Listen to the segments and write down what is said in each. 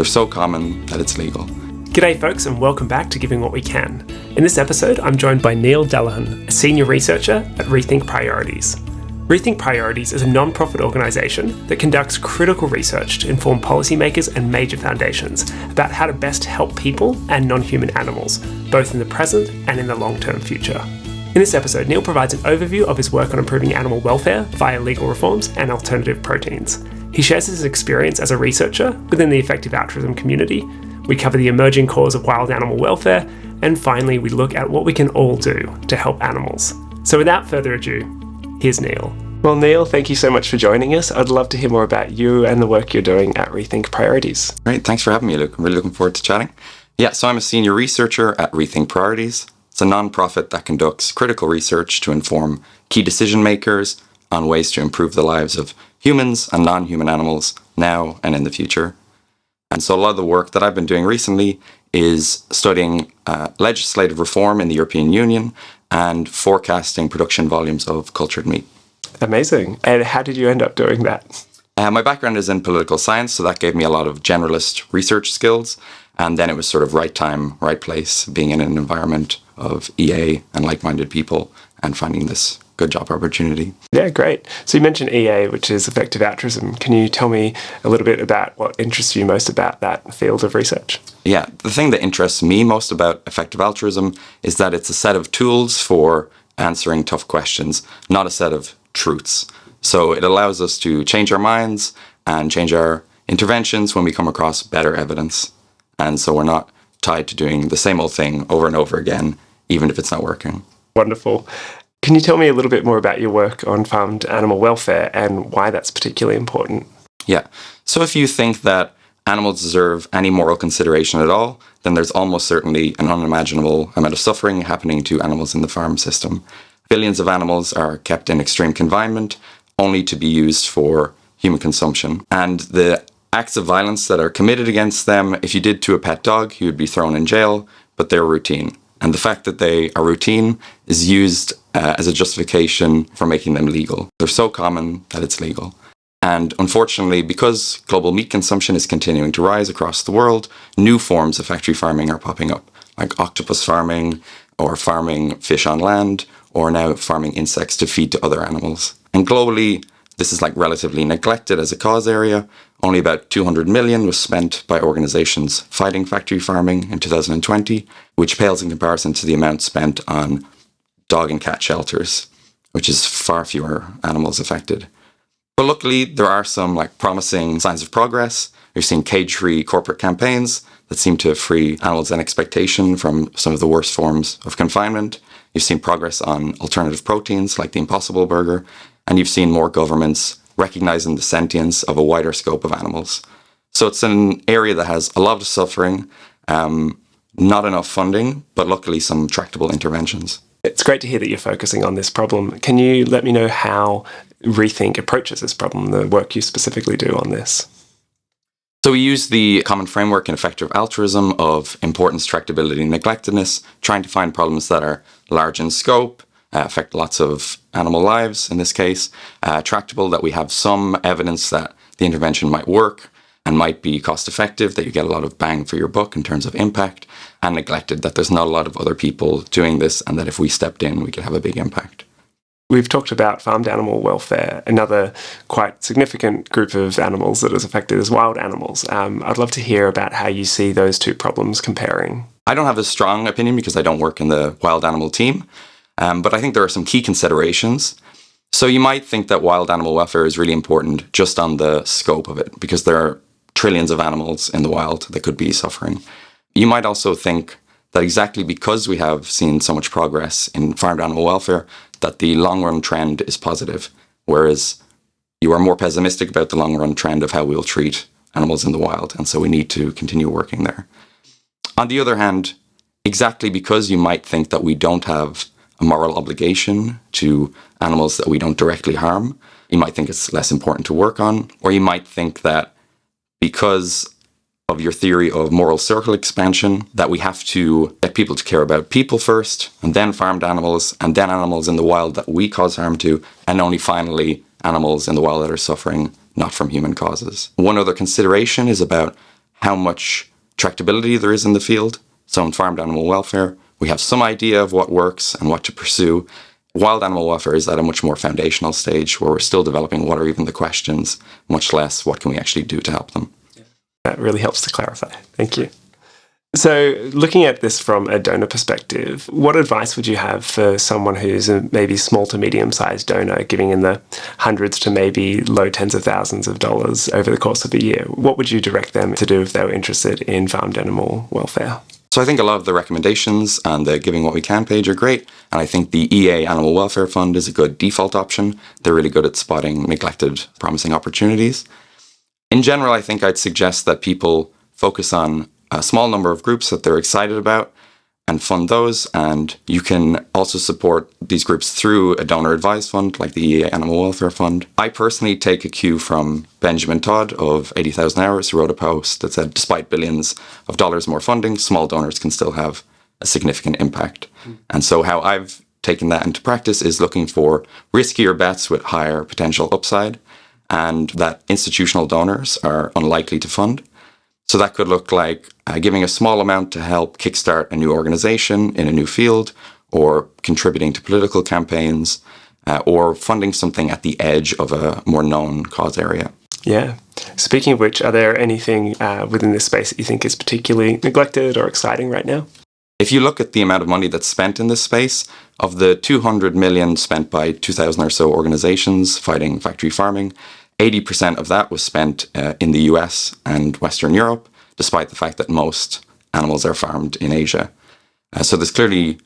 They're so common that it's legal. G'day folks, and welcome back to Giving What We Can. In this episode, I'm joined by Neil Dullaghan, a senior researcher at Rethink Priorities. Rethink Priorities is a non-profit organisation that conducts critical research to inform policymakers and major foundations about how to best help people and non-human animals, both in the present and in the long-term future. In this episode, Neil provides an overview of his work on improving animal welfare via legal reforms and alternative proteins. He shares his experience as a researcher within the effective altruism community. We cover the emerging cause of wild animal welfare, and finally we look at what we can all do to help animals. So without further ado, here's Neil. Well, Neil, thank you so much for joining us. I'd love to hear more about you and the work you're doing at Rethink Priorities. Great, thanks for having me, Luke. I'm really looking forward to chatting. Yeah, so I'm a senior researcher at Rethink Priorities. It's a non-profit that conducts critical research to inform key decision makers on ways to improve the lives of humans and non-human animals now and in the future. And so a lot of the work that I've been doing recently is studying legislative reform in the European Union and forecasting production volumes of cultured meat. Amazing. And how did you end up doing that? My background is in political science, so that gave me a lot of generalist research skills. And then it was sort of right time, right place, being in an environment of EA and like-minded people and finding this good job opportunity. Yeah, great. So you mentioned EA, which is effective altruism. Can you tell me a little bit about what interests you most about that field of research? Yeah, the thing that interests me most about effective altruism is that it's a set of tools for answering tough questions, not a set of truths. So it allows us to change our minds and change our interventions when we come across better evidence. And so we're not tied to doing the same old thing over and over again, even if it's not working. Wonderful. Can you tell me a little bit more about your work on farmed animal welfare and why that's particularly important? Yeah. So if you think that animals deserve any moral consideration at all, then there's almost certainly an unimaginable amount of suffering happening to animals in the farm system. Billions of animals are kept in extreme confinement, only to be used for human consumption. And the acts of violence that are committed against them, if you did to a pet dog, you would be thrown in jail, but they're routine. And the fact that they are routine is used as a justification for making them legal. They're so common that it's legal. And unfortunately, because global meat consumption is continuing to rise across the world, new forms of factory farming are popping up, like octopus farming, or farming fish on land, or now farming insects to feed to other animals. And globally, this is relatively neglected as a cause area. Only about 200 million was spent by organizations fighting factory farming in 2020, which pales in comparison to the amount spent on dog and cat shelters, which is far fewer animals affected. But luckily, there are some promising signs of progress. We've seen cage-free corporate campaigns that seem to free animals in expectation from some of the worst forms of confinement. You've seen progress on alternative proteins like the Impossible Burger, and you've seen more governments recognizing the sentience of a wider scope of animals. So it's an area that has a lot of suffering, not enough funding, but luckily some tractable interventions. It's great to hear that you're focusing on this problem. Can you let me know how Rethink approaches this problem, the work you specifically do on this? So we use the common framework in effective altruism of importance, tractability, and neglectedness, trying to find problems that are large in scope, affect lots of animal lives in this case, tractable, that we have some evidence that the intervention might work and might be cost effective, that you get a lot of bang for your buck in terms of impact, and neglected, that there's not a lot of other people doing this and that if we stepped in, we could have a big impact. We've talked about farmed animal welfare. Another quite significant group of animals that is affected is wild animals. I'd love to hear about how you see those two problems comparing. I don't have a strong opinion because I don't work in the wild animal team, but I think there are some key considerations. So you might think that wild animal welfare is really important just on the scope of it, because there are trillions of animals in the wild that could be suffering. You might also think that exactly because we have seen so much progress in farmed animal welfare, that the long-run trend is positive, whereas you are more pessimistic about the long-run trend of how we'll treat animals in the wild, and so we need to continue working there. On the other hand, exactly because you might think that we don't have a moral obligation to animals that we don't directly harm, you might think it's less important to work on, or you might think that because of your theory of moral circle expansion, that we have to get people to care about people first, and then farmed animals, and then animals in the wild that we cause harm to, and only finally animals in the wild that are suffering not from human causes. One other consideration is about how much tractability there is in the field. So in farmed animal welfare, we have some idea of what works and what to pursue. Wild animal welfare is at a much more foundational stage where we're still developing what are even the questions, much less what can we actually do to help them. That really helps to clarify. Thank you. So looking at this from a donor perspective, what advice would you have for someone who's a maybe small to medium-sized donor giving in the hundreds to maybe low tens of thousands of dollars over the course of a year? What would you direct them to do if they were interested in farmed animal welfare? So I think a lot of the recommendations on the Giving What We Can page are great. And I think the EA Animal Welfare Fund is a good default option. They're really good at spotting neglected, promising opportunities. In general, I think I'd suggest that people focus on a small number of groups that they're excited about and fund those. And you can also support these groups through a donor advised fund like the EA Animal Welfare Fund. I personally take a cue from Benjamin Todd of 80,000 Hours, who wrote a post that said, despite billions of dollars more funding, small donors can still have a significant impact. And so how I've taken that into practice is looking for riskier bets with higher potential upside and that institutional donors are unlikely to fund. So that could look like giving a small amount to help kickstart a new organization in a new field, or contributing to political campaigns, or funding something at the edge of a more known cause area. Yeah. Speaking of which, are there anything within this space that you think is particularly neglected or exciting right now? If you look at the amount of money that's spent in this space, of the 200 million spent by 2,000 or so organizations fighting factory farming, 80% of that was spent in the US and Western Europe, despite the fact that most animals are farmed in Asia. So there's clearly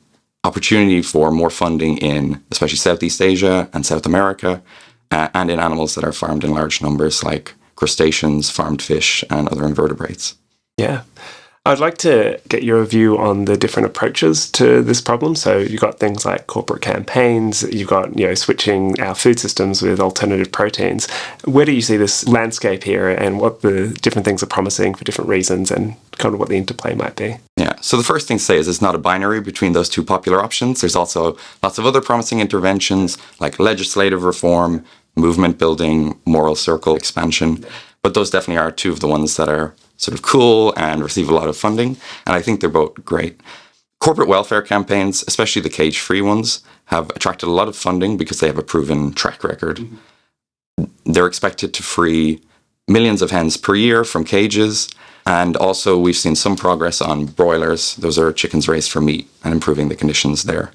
opportunity for more funding in especially Southeast Asia and South America, and in animals that are farmed in large numbers like crustaceans, farmed fish, and other invertebrates. Yeah. I'd like to get your view on the different approaches to this problem. So you've got things like corporate campaigns, you've got, switching our food systems with alternative proteins. Where do you see this landscape here, and what the different things are promising for different reasons, and kind of what the interplay might be? Yeah, so the first thing to say is it's not a binary between those two popular options. There's also lots of other promising interventions like legislative reform, movement building, moral circle expansion. But those definitely are two of the ones that are sort of cool and receive a lot of funding. And I think they're both great. Corporate welfare campaigns, especially the cage-free ones, have attracted a lot of funding because they have a proven track record. They're expected to free millions of hens per year from cages. And also we've seen some progress on broilers. Those are chickens raised for meat, and improving the conditions there.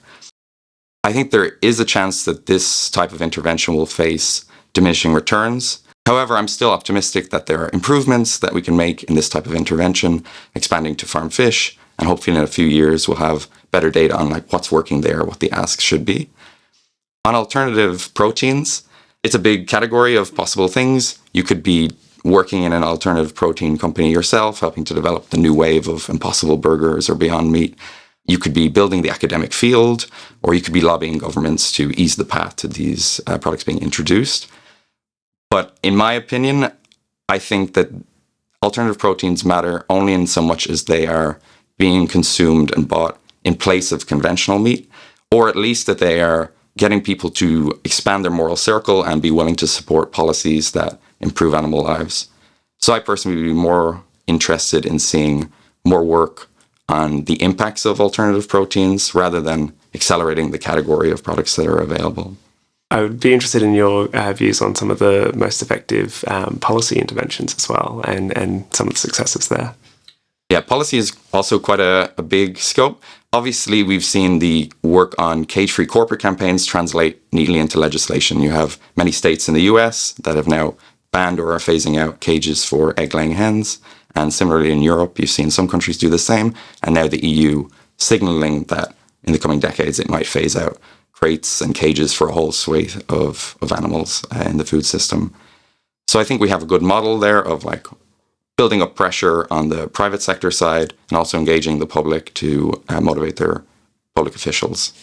I think there is a chance that this type of intervention will face diminishing returns. However, I'm still optimistic that there are improvements that we can make in this type of intervention, expanding to farm fish, and hopefully in a few years we'll have better data on what's working there, what the ask should be. On alternative proteins, it's a big category of possible things. You could be working in an alternative protein company yourself, helping to develop the new wave of Impossible Burgers or Beyond Meat. You could be building the academic field, or you could be lobbying governments to ease the path to these products being introduced. But in my opinion, I think that alternative proteins matter only in so much as they are being consumed and bought in place of conventional meat, or at least that they are getting people to expand their moral circle and be willing to support policies that improve animal lives. So I personally would be more interested in seeing more work on the impacts of alternative proteins rather than accelerating the category of products that are available. I would be interested in your views on some of the most effective policy interventions as well, and some of the successes there. Yeah, policy is also quite a big scope. Obviously, we've seen the work on cage-free corporate campaigns translate neatly into legislation. You have many states in the US that have now banned or are phasing out cages for egg-laying hens. And similarly in Europe, you've seen some countries do the same. And now the EU signaling that in the coming decades it might phase out crates and cages for a whole swathe of animals in the food system. So I think we have a good model there of building up pressure on the private sector side and also engaging the public to motivate their public officials.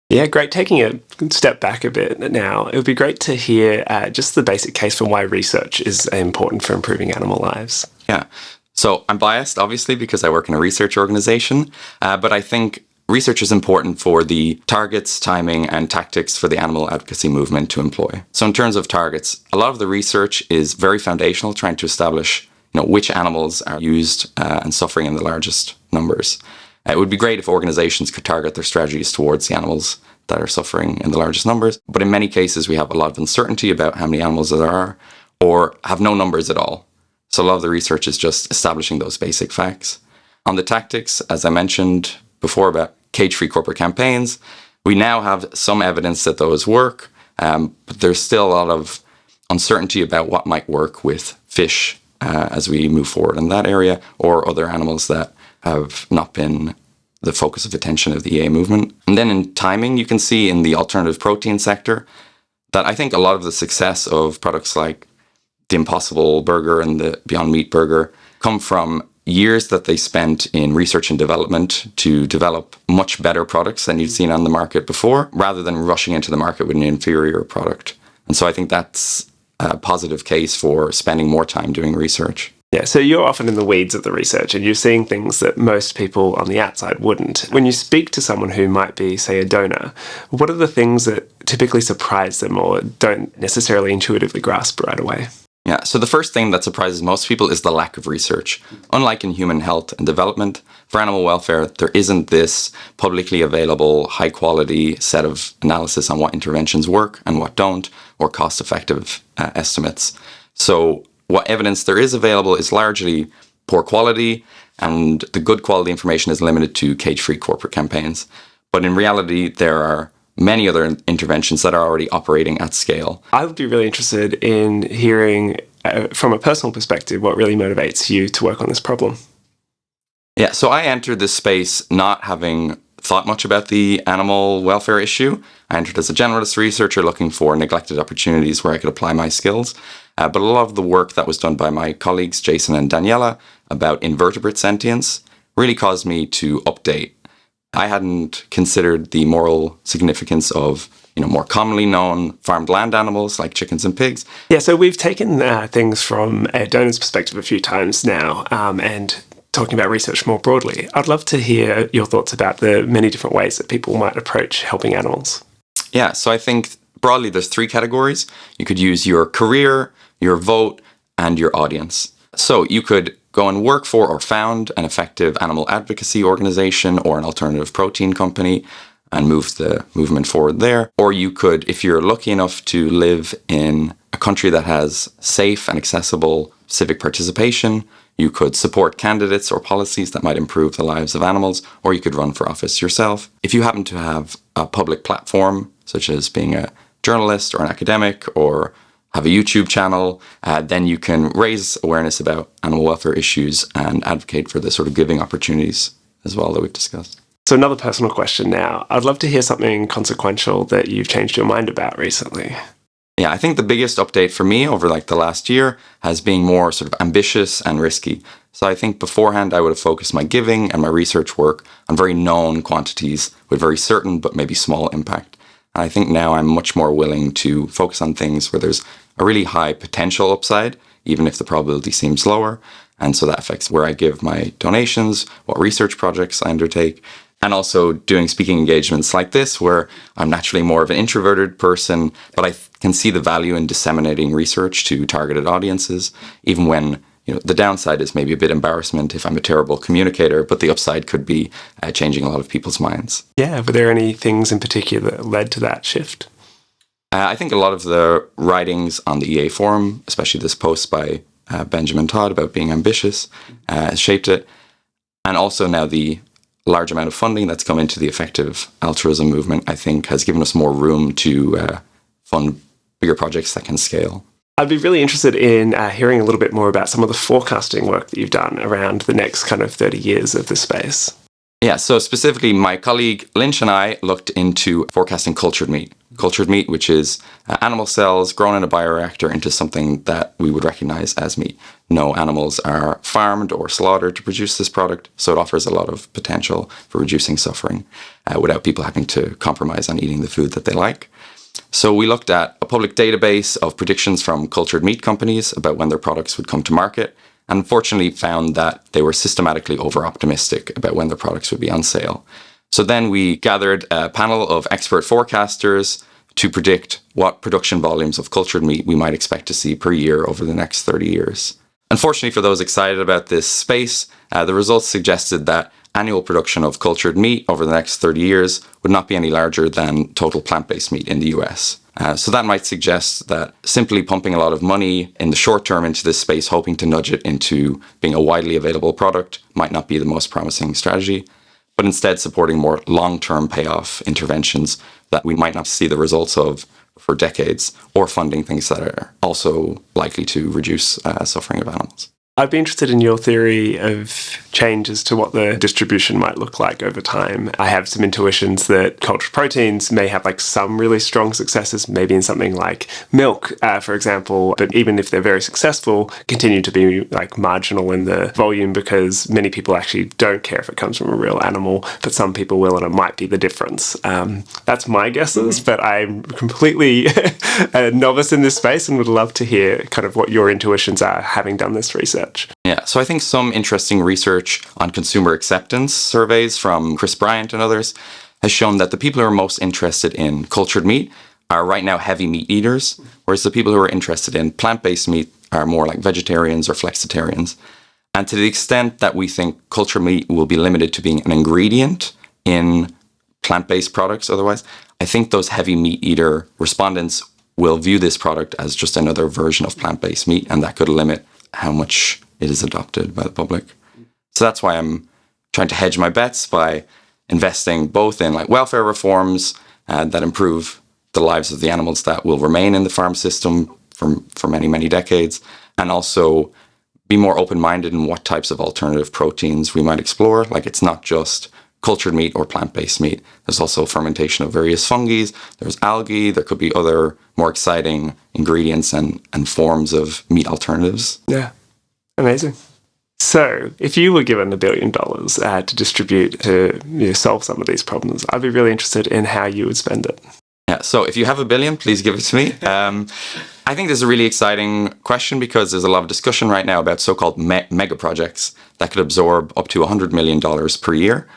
Yeah, great. Taking a step back a bit now, it would be great to hear just the basic case for why research is important for improving animal lives. Yeah. So I'm biased, obviously, because I work in a research organization, but I think research is important for the targets, timing, and tactics for the animal advocacy movement to employ. So in terms of targets, a lot of the research is very foundational, trying to establish which animals are used and suffering in the largest numbers. It would be great if organizations could target their strategies towards the animals that are suffering in the largest numbers. But in many cases, we have a lot of uncertainty about how many animals there are, or have no numbers at all. So a lot of the research is just establishing those basic facts. On the tactics, as I mentioned before about cage-free corporate campaigns, we now have some evidence that those work, but there's still a lot of uncertainty about what might work with fish as we move forward in that area, or other animals that have not been the focus of attention of the EA movement. And then in timing, you can see in the alternative protein sector that I think a lot of the success of products like the Impossible Burger and the Beyond Meat Burger come from years that they spent in research and development to develop much better products than you'd seen on the market before, rather than rushing into the market with an inferior product. And so I think that's a positive case for spending more time doing research. Yeah, so you're often in the weeds of the research and you're seeing things that most people on the outside wouldn't. When you speak to someone who might be, say, a donor, what are the things that typically surprise them or don't necessarily intuitively grasp right away? Yeah, so the first thing that surprises most people is the lack of research. Unlike in human health and development, for animal welfare, there isn't this publicly available, high-quality set of analysis on what interventions work and what don't, or cost-effective estimates. So what evidence there is available is largely poor quality, and the good quality information is limited to cage-free corporate campaigns. But in reality, there are many other interventions that are already operating at scale. I would be really interested in hearing, from a personal perspective, what really motivates you to work on this problem. Yeah, so I entered this space not having thought much about the animal welfare issue. I entered as a generalist researcher looking for neglected opportunities where I could apply my skills. But a lot of the work that was done by my colleagues, Jason and Daniela, about invertebrate sentience really caused me to update. I hadn't considered the moral significance of more commonly known farmed land animals like chickens and pigs. Yeah, so we've taken things from a donor's perspective a few times now, and talking about research more broadly. I'd love to hear your thoughts about the many different ways that people might approach helping animals. Yeah, so I think broadly there's 3 categories. You could use your career, your vote, and your audience. So you could go and work for or found an effective animal advocacy organization or an alternative protein company and move the movement forward there. Or you could, if you're lucky enough to live in a country that has safe and accessible civic participation, you could support candidates or policies that might improve the lives of animals, or you could run for office yourself. If you happen to have a public platform, such as being a journalist or an academic, or have a YouTube channel, then you can raise awareness about animal welfare issues and advocate for the sort of giving opportunities as well that we've discussed. So another personal question now. I'd love to hear something consequential that you've changed your mind about recently. Yeah, I think the biggest update for me over the last year has been more sort of ambitious and risky. So I think beforehand I would have focused my giving and my research work on very known quantities with very certain but maybe small impact. And I think now I'm much more willing to focus on things where there's a really high potential upside, even if the probability seems lower. And so that affects where I give my donations, what research projects I undertake, and also doing speaking engagements like this, where I'm naturally more of an introverted person, but I can see the value in disseminating research to targeted audiences, even when the downside is maybe a bit embarrassment if I'm a terrible communicator, but the upside could be changing a lot of people's minds. Yeah, were there any things in particular that led to that shift? I think a lot of the writings on the EA forum, especially this post by Benjamin Todd about being ambitious, shaped it. And also now the large amount of funding that's come into the effective altruism movement, I think, has given us more room to fund bigger projects that can scale. I'd be really interested in hearing a little bit more about some of the forecasting work that you've done around the next kind of 30 years of this space. Yeah, so specifically, my colleague Lynch and I looked into forecasting cultured meat. Cultured meat, which is animal cells grown in a bioreactor into something that we would recognize as meat. No animals are farmed or slaughtered to produce this product, so it offers a lot of potential for reducing suffering without people having to compromise on eating the food that they like. So we looked at a public database of predictions from cultured meat companies about when their products would come to market, and unfortunately found that they were systematically over-optimistic about when their products would be on sale. So then we gathered a panel of expert forecasters to predict what production volumes of cultured meat we might expect to see per year over the next 30 years. Unfortunately for those excited about this space, the results suggested that annual production of cultured meat over the next 30 years would not be any larger than total plant-based meat in the US. So that might suggest that simply pumping a lot of money in the short term into this space, hoping to nudge it into being a widely available product, might not be the most promising strategy, but instead supporting more long-term payoff interventions that we might not see the results of for decades, or funding things that are also likely to reduce suffering of animals. I'd be interested in your theory of changes to what the distribution might look like over time. I have some intuitions that cultured proteins may have like some really strong successes, maybe in something like milk, for example, but even if they're very successful, continue to be like marginal in the volume because many people actually don't care if it comes from a real animal, but some people will, and it might be the difference. That's my guesses, but I'm completely a novice in this space and would love to hear kind of what your intuitions are having done this research. Yeah, so I think some interesting research on consumer acceptance surveys from Chris Bryant and others has shown that the people who are most interested in cultured meat are right now heavy meat eaters, whereas the people who are interested in plant-based meat are more like vegetarians or flexitarians. And to the extent that we think cultured meat will be limited to being an ingredient in plant-based products otherwise, I think those heavy meat eater respondents will view this product as just another version of plant-based meat, and that could limit how much it is adopted by the public. So that's why I'm trying to hedge my bets by investing both in like welfare reforms that improve the lives of the animals that will remain in the farm system for many, many decades, and also be more open-minded in what types of alternative proteins we might explore. Like, it's not just cultured meat or plant-based meat. There's also fermentation of various fungi, there's algae, there could be other more exciting ingredients and forms of meat alternatives. Yeah, amazing. So if you were given $1 billion to distribute to solve some of these problems, I'd be really interested in how you would spend it. Yeah, so if you have $1 billion, please give it to me. I think this is a really exciting question because there's a lot of discussion right now about so-called mega projects that could absorb up to $100 million per year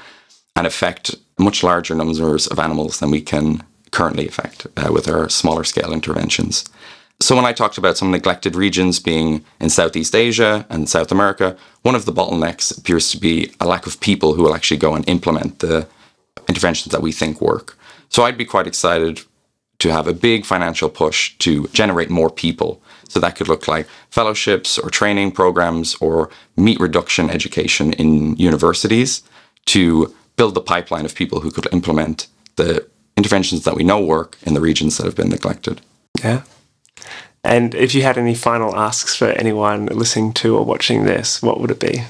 and affect much larger numbers of animals than we can currently affect with our smaller scale interventions. So when I talked about some neglected regions being in Southeast Asia and South America, one of the bottlenecks appears to be a lack of people who will actually go and implement the interventions that we think work. So I'd be quite excited to have a big financial push to generate more people. So that could look like fellowships or training programs or meat reduction education in universities to build the pipeline of people who could implement the interventions that we know work in the regions that have been neglected. Yeah. And if you had any final asks for anyone listening to or watching this, what would it be?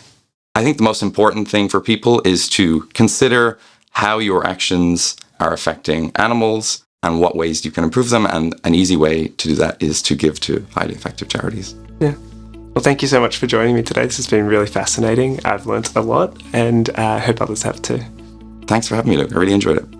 I think the most important thing for people is to consider how your actions are affecting animals and what ways you can improve them. And an easy way to do that is to give to highly effective charities. Yeah. Well, thank you so much for joining me today. This has been really fascinating. I've learnt a lot and I hope others have too. Thanks for having me, Luke. I really enjoyed it.